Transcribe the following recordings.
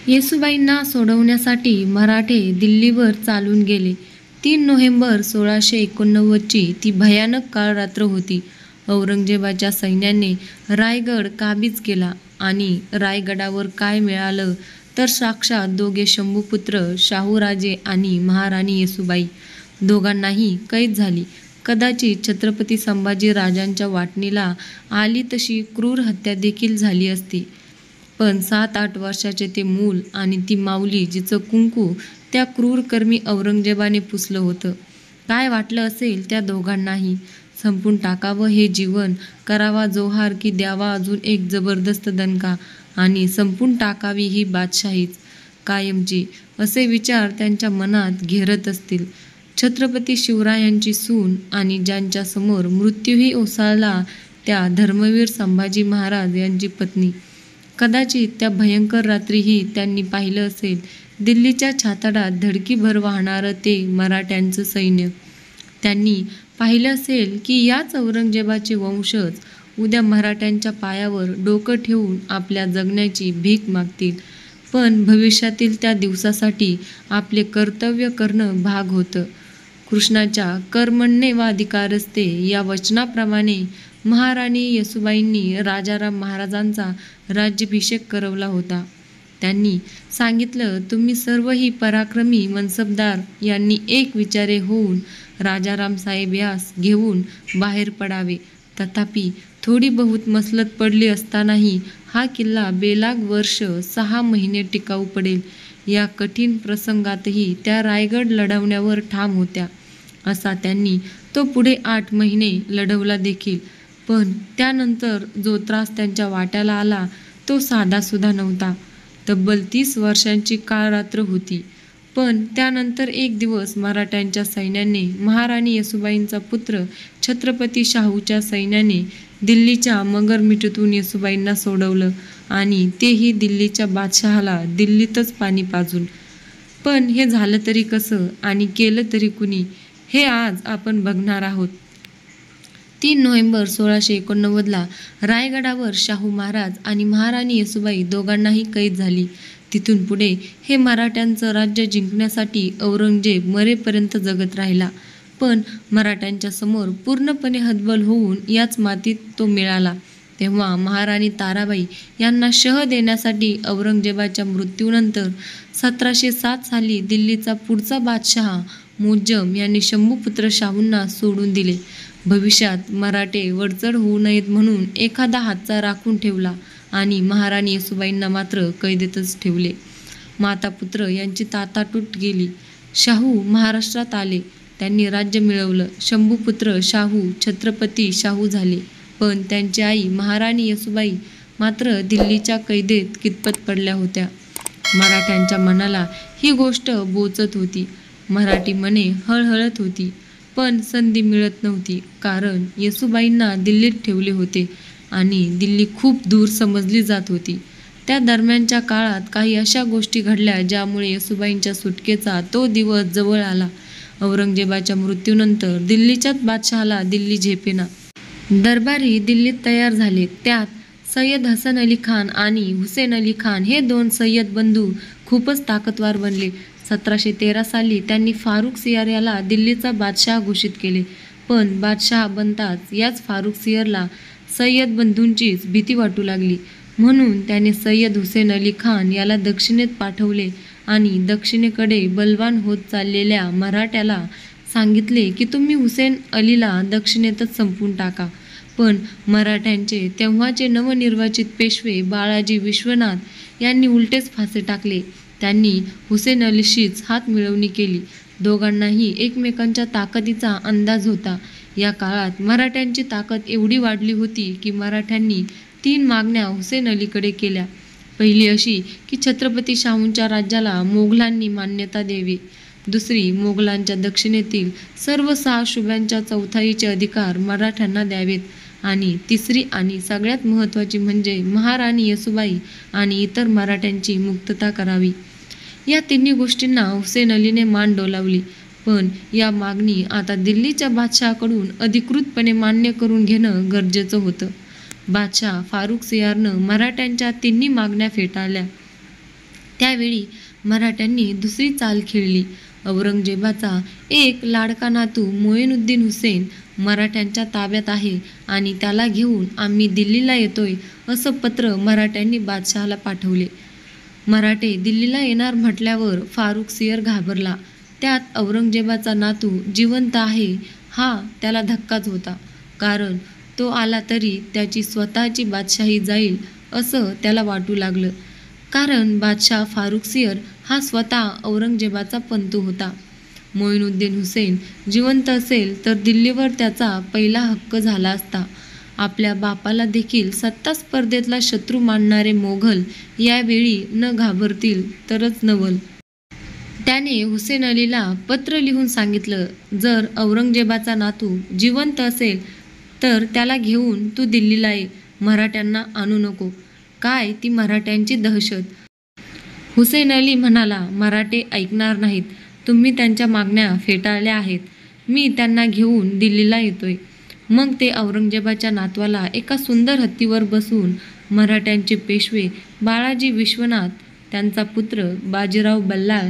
येसूबाईंना सोडवण्यासाठी मराठे दिल्लीवर चालून गेले. 3 नोव्हेंबर 1689ची ती भयानक काळ रात्र होती. औरंगजेबाच्या सैन्याने रायगड काबीज केला आणि रायगडावर काय मिळालं तर साक्षात दोघे शंभूपुत्र शाहूराजे आणि महाराणी येसूबाई दोघांनाही कैद झाली. कदाचित छत्रपती संभाजी राजांच्या वाटणीला आली तशी क्रूर हत्या देखील झाली असती. पण 7-8 वर्षाचे ते मूल आणि ती माऊली जिचं कुंकू त्या क्रूरकर्मी औरंगजेबाने पुसलं होतं. काय वाटलं असेल त्या दोघांनाही. संपून टाकावं हे जीवन, करावा जोहार की द्यावा अजून एक जबरदस्त दणका आणि संपून टाकावी ही बादशाहीच कायमची, असे विचार त्यांच्या मनात घेरत असतील. छत्रपती शिवरायांची सून आणि ज्यांच्यासमोर मृत्यूही ओसाळला त्या धर्मवीर संभाजी महाराज यांची पत्नी. कदाचित त्या भयंकर रात्रीही त्यांनी पाहिलं असेल दिल्लीच्या छाताडात धडकीभर वाहणारं ते मराठ्यांचं सैन्य. त्यांनी पाहिलं असेल की याच औरंगजेबाचे वंशज उद्या मराठ्यांच्या पायावर डोकं ठेवून आपल्या जगण्याची भीक मागतील. पण भविष्यातील त्या दिवसासाठी आपले कर्तव्य करणं भाग होतं. कृष्णाच्या कर्मण्येवाधिकारस्ते या वचनाप्रमाणे महाराणी येसूबाईंनी राजाराम महाराजांचा राज्याभिषेक करवला होता. त्यांनी सांगितलं, तुम्ही सर्वही पराक्रमी मनसबदार यांनी एक विचारे होऊन राजाराम साहेब यास घेऊन बाहेर पडावे. तथापि थोडी बहुत मसलत पडली असतानाही हा किल्ला बेलाग वर्ष 6 महिने टिकाऊ पडेल. या कठीण प्रसंगातही त्या रायगड लढवण्यावर ठाम होत्या. असा त्यांनी तो पुढे 8 महिने लढवला देखील. पण त्यानंतर जो त्रास त्यांच्या वाट्याला आला तो साधासुद्धा नव्हता. तब्बल 30 वर्षांची काळरात्र होती. पण त्यानंतर एक दिवस मराठ्यांच्या सैन्याने महाराणी येसूबाईंचा पुत्र छत्रपती शाहूच्या सैन्याने दिल्लीच्या मगरमिठीतून येसूबाईंना सोडवलं आणि तेही दिल्लीच्या बादशहाला दिल्लीतच पाणी पाजून. पण हे झालं तरी कसं आणि केलं तरी कुणी, हे आज आपण बघणार आहोत. 3 नोव्हेंबर 1689ला रायगडावर शाहू महाराज आणि महाराणी येसूबाई दोघांनाही कैद झाली. तिथून पुढे हे मराठ्यांचं राज्य जिंकण्यासाठी औरंगजेब मरेपर्यंत जगत राहिला. पण मराठ्यांच्या समोर पूर्णपणे हतबल होऊन याच मातीत तो मिळाला. तेव्हा महाराणी ताराबाई यांना शह देण्यासाठी औरंगजेबाच्या मृत्यूनंतर 1707 साली दिल्लीचा पुढचा बादशहा मुअज्जम यांनी शंभूपुत्र शाहूंना सोडून दिले. भविष्यात मराठे वरचढ होऊ नयेत म्हणून एखादा हातचा राखून ठेवला आणि महाराणी येसूबाईंना मात्र कैदेतच ठेवले. माता पुत्र यांची ताटातूट गेली. शाहू महाराष्ट्रात आले. त्यांनी राज्य मिळवलं. शंभूपुत्र शाहू छत्रपती शाहू झाले. पण त्यांची आई महाराणी येसूबाई मात्र दिल्लीच्या कैदेत कितपत पडल्या होत्या. मराठ्यांच्या मनाला ही गोष्ट बोचत होती. मराठी मने हळहळत होती. पण संधी मिळत नव्हती. कारण येसूबाईंना दिल्लीत ठेवले होते आणि दिल्ली खूप दूर समजली जात होती. त्या दरम्यानच्या काळात काही अशा गोष्टी घडल्या ज्यामुळे येसूबाईंच्या सुटकेचा तो दिवस जवळ आला. औरंगजेबाच्या मृत्यूनंतर दिल्लीच्याच बादशहाला दिल्ली झेपेना. दरबारी दिल्लीत तयार झाले. त्यात सय्यद हसन अली खान आणि हुसेन अली खान हे 2 सय्यद बंधू खूपच ताकदवार बनले. 1713 साली त्यांनी फारुख सियार याला दिल्लीचा बादशाह घोषित केले. पण बादशाह बनताच याच फारुख सियारला सय्यद बंधूंचीच भीती वाटू लागली. म्हणून त्याने सय्यद हुसेन अली खान याला दक्षिणेत पाठवले आणि दक्षिणेकडे बलवान होत चाललेल्या मराठ्याला सांगितले की तुम्ही हुसेन अलीला दक्षिणेतच संपवून टाका. पण मराठ्यांचे तेव्हाचे नवनिर्वाचित पेशवे बाळाजी विश्वनाथ यांनी उलटेच फासे टाकले. त्यांनी हुसेन अलीशीच हातमिळवणी केली. दोघांनाही एकमेकांच्या ताकदीचा अंदाज होता. या काळात मराठ्यांची ताकद एवढी वाढली होती की मराठ्यांनी 3 मागण्या हुसेन अलीकडे केल्या. पहिली अशी की छत्रपती शाहूंच्या राज्याला मोगलांनी मान्यता द्यावी. दुसरी, मोगलांच्या दक्षिणेतील सर्व 6 सुब्यांच्या चौथाईचे अधिकार मराठ्यांना द्यावेत. आणि तिसरी आणि सगळ्यात महत्त्वाची म्हणजे महाराणी येसूबाई आणि इतर मराठ्यांची मुक्तता करावी. या 3 गोष्टींना हुसेन अलीने मान डोलावली. पण या मागणी आता दिल्लीच्या बादशहाकडून अधिकृतपणे मान्य करून घेणं गरजेचं होतं. बादशाह फारुख सियारनं मराठ्यांच्या 3 मागण्या फेटाळल्या. त्यावेळी मराठ्यांनी दुसरी चाल खेळली. औरंगजेबाचा एक लाडका नातू मोईनुद्दीन हुसेन मराठ्यांच्या ताब्यात आहे आणि त्याला घेऊन आम्ही दिल्लीला येतोय असं पत्र मराठ्यांनी बादशहाला पाठवले. मराठे दिल्लीला येणार म्हटल्यावर फारुख सियर घाबरला. त्यात औरंगजेबाचा नातू जिवंत आहे हा त्याला धक्काच होता. कारण तो आला तरी त्याची स्वतःची बादशाही जाईल असं त्याला वाटू लागलं. कारण बादशाह फारुख सियर हा स्वतः औरंगजेबाचा पंतू होता. मोईनुद्दीन हुसेन जिवंत असेल तर दिल्लीवर त्याचा पहिला हक्क झाला असता. आपल्या बापाला देखील सत्ता स्पर्धेतला शत्रू मानणारे मोघल यावेळी न घाबरतील तरच नवल. त्याने हुसेन अलीला पत्र लिहून सांगितलं, जर औरंगजेबाचा नातू जिवंत असेल तर त्याला घेऊन तू दिल्लीला ये, मराठ्यांना आणू नको. काय ती मराठ्यांची दहशत! हुसेन अली म्हणाला, मराठे ऐकणार नाहीत. तुम्ही त्यांच्या मागण्या फेटाळल्या आहेत. मी त्यांना घेऊन दिल्लीला येतोय. मग ते औरंगजेबाच्या नातवाला एका सुंदर हत्तीवर बसून मराठ्यांचे पेशवे बाळाजी विश्वनाथ, त्यांचा पुत्र बाजीराव बल्लाळ,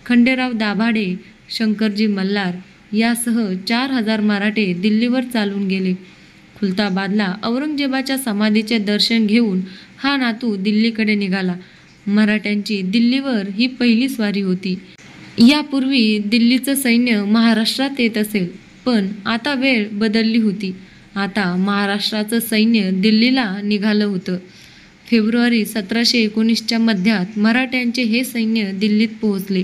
खंडेराव दाभाडे, शंकरजी मल्हार यासह 4000 मराठे दिल्लीवर चालून गेले. खुलताबादला औरंगजेबाच्या समाधीचे दर्शन घेऊन हा नातू दिल्लीकडे निघाला. मराठ्यांची दिल्लीवर ही पहिली स्वारी होती. यापूर्वी दिल्लीचं सैन्य महाराष्ट्रात येत असेल, पण आता वेळ बदलली होती. आता महाराष्ट्राचं सैन्य दिल्लीला निघालं होतं. फेब्रुवारी 1719च्या मध्यात मराठ्यांचे हे सैन्य दिल्लीत पोहोचले.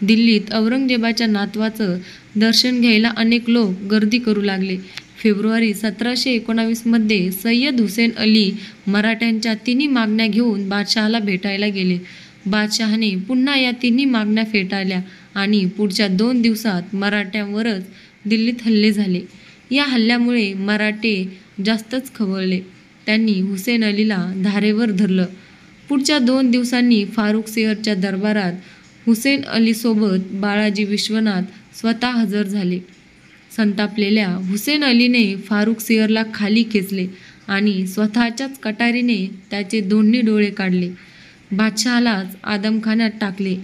दिल्लीत औरंगजेबाच्या नातवाचं दर्शन घ्यायला अनेक लोक गर्दी करू लागले. फेब्रुवारी 1719मध्ये सय्यद हुसेन अली मराठ्यांच्या तिन्ही मागण्या घेऊन बादशहाला भेटायला गेले. बादशहाने पुन्हा या तिन्ही मागण्या फेटाळल्या आणि पुढच्या 2 दिवसात मराठ्यांवरच दिल्लीत हल्ले झाले. या हल्ल्यामुळे मराठे जास्तच खवळले. त्यांनी हुसेन अलीला धारेवर धरलं. पुढच्या 2 दिवसांनी फारुख सियरच्या दरबारात हुसेन अलीसोबत बाळाजी विश्वनाथ स्वतः हजर झाले. संतापलेल्या हुसेन अलीने फारुख सियरला खाली खेचले आणि स्वतःच्याच कटारीने त्याचे दोन्ही डोळे काढले. बादशहालाच आदमखान्यात टाकले.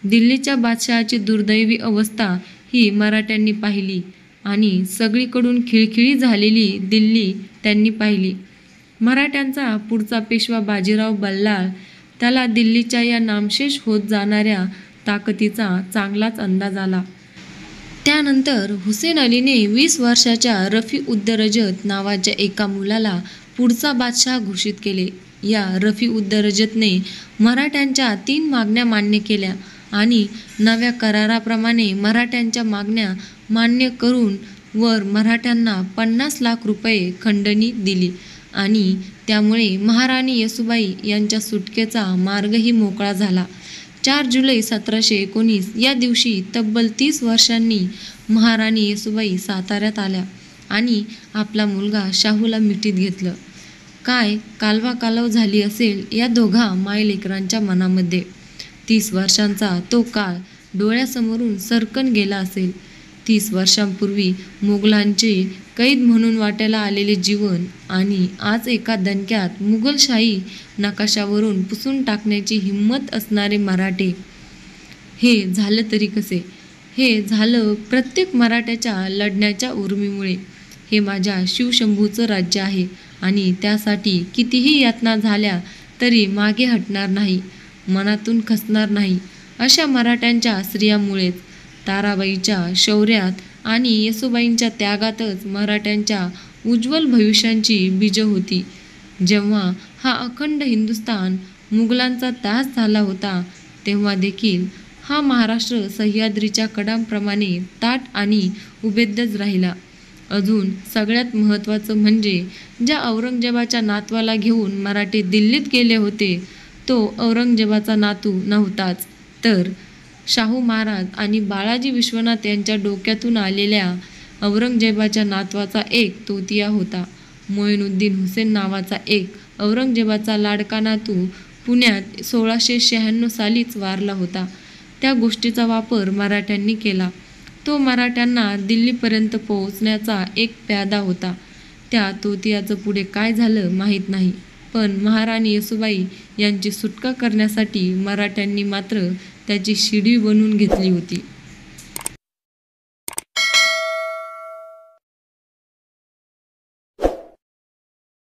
दिल्लीच्या बादशहाची दुर्दैवी अवस्था ही मराठ्यांनी पाहिली आणि सगळीकडून खिळखिळी झालेली दिल्ली त्यांनी पाहिली. मराठ्यांचा पुढचा पेशवा बाजीराव बल्लाळ, त्याला दिल्लीच्या या नामशेष होत जाणाऱ्या ताकदीचा चांगलाच अंदाज आला. त्यानंतर हुसेन अलीने 20 वर्षाच्या रफी-उद-दरजत नावाच्या एका मुलाला पुढचा बादशाह घोषित केले. या रफी-उद-दरजतने मराठ्यांच्या 3 मागण्या मान्य केल्या आणि नव्या कराराप्रमाणे मराठ्यांच्या मागण्या मान्य करून वर मराठ्यांना 50 लाख रुपये खंडणी दिली आणि त्यामुळे महाराणी येसूबाई यांच्या सुटकेचा मार्गही मोकळा झाला. 4 जुलै 1719 या दिवशी तब्बल 30 वर्षांनी महाराणी येसूबाई साताऱ्यात आल्या आणि आपला मुलगा शाहूला मिठीत घेतलं. काय कालवाकालव झाली असेल या दोघा मायलेकरांच्या मनामध्ये. 30 वर्षांचा तो काळ डोळ्यासमोरून सरकन गेला असेल. 30 वर्षांपूर्वी मोगलांचे कैद म्हणून वाट्याला आलेले जीवन आणि आज एका दणक्यात मुघलशाही नकाशावरून पुसून टाकण्याची हिंमत असणारे मराठे. हे झालं तरी कसे? हे झालं प्रत्येक मराठ्याच्या लढण्याच्या उर्मीमुळे. हे माझ्या शिवशंभूचं राज्य आहे आणि त्यासाठी कितीही यातना झाल्या तरी मागे हटणार नाही, मनातून खचणार नाही, अशा मराठ्यांच्या स्त्रियांमुळेच. ताराबाईच्या शौर्यात आणि येसूबाईंच्या त्यागातच मराठ्यांच्या उज्ज्वल भविष्यांची बीजं होती. जेव्हा हा अखंड हिंदुस्थान मुघलांचा ताज झाला होता, तेव्हा देखील हा महाराष्ट्र सह्याद्रीच्या कडांप्रमाणे ताठ आणि उबेद्यच राहिला. अजून सगळ्यात महत्त्वाचं म्हणजे ज्या औरंगजेबाच्या नातवाला घेऊन मराठे दिल्लीत गेले होते, तो औरंगजेबाचा नातू नव्हताच, तर शाहू महाराज आणि बाळाजी विश्वनाथ यांच्या डोक्यातून आलेल्या औरंगजेबाच्या नातवाचा एक तोतिया होता. मोईनुद्दीन हुसेन नावाचा एक औरंगजेबाचा लाडका नातू पुण्यात 1696 सालीच वारला होता. त्या गोष्टीचा वापर मराठ्यांनी केला. तो मराठ्यांना दिल्लीपर्यंत पोहोचण्याचा एक प्यादा होता. त्या तोतियाचं पुढे काय झालं माहीत नाही. पण महाराणी येसूबाई यांची सुटका करण्यासाठी मराठ्यांनी मात्र त्याची शिडी बनवून घेतली होती.